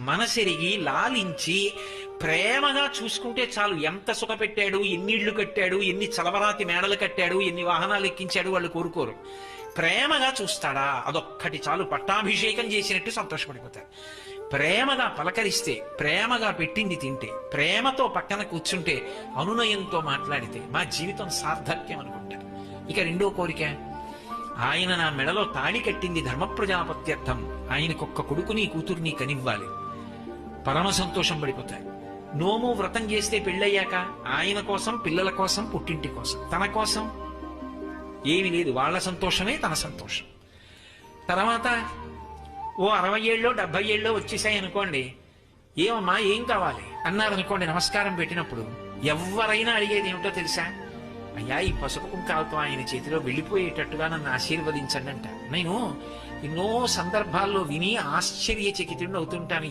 మనసెరిగి లాలించి ప్రేమగా చూసుకుంటే చాలు. ఎంత సుఖ పెట్టాడు, ఎన్ని ఇళ్ళు కట్టాడు, ఎన్ని చలవరాతి మేడలు కట్టాడు, ఎన్ని వాహనాలు ఎక్కించాడు వాళ్ళు కోరుకోరు. ప్రేమగా చూస్తాడా, అదొక్కటి చాలు. పట్టాభిషేకం చేసినట్టు సంతోషపడిపోతారు. ప్రేమగా పలకరిస్తే, ప్రేమగా పెట్టింది తింటే, ప్రేమతో పక్కన కూర్చుంటే, అనునయంతో మాట్లాడితే మా జీవితం సార్థక్యం అనుకుంటారు. ఇక రెండో కోరిక, ఆయన నా మెడలో తాళి కట్టింది ధర్మ ప్రజాపత్యర్థం, ఆయనకొక్క కొడుకుని కూతుర్ని కనివ్వాలి. పరమ సంతోషం పడిపోతారు. నోము వ్రతం చేస్తే పెళ్ళయ్యాక ఆయన కోసం, పిల్లల కోసం, పుట్టింటి కోసం, తన కోసం ఏమి లేదు. వాళ్ళ సంతోషమే తన సంతోషం. తర్వాత ఓ 60 ఏళ్ళో 70 ఏళ్ళో వచ్చేసాయి అనుకోండి, ఏమమ్మా ఏం కావాలి అన్నారనుకోండి, నమస్కారం పెట్టినప్పుడు ఎవరైనా అడిగేది ఏమిటో తెలుసా? అయ్యా, ఈ పసుపు కుంకాలతో ఆయన చేతిలో వెళ్ళిపోయేటట్టుగా నన్ను ఆశీర్వదించండి అంట. నేను ఎన్నో సందర్భాల్లో విని ఆశ్చర్యచకితుడిని అవుతుంటాను.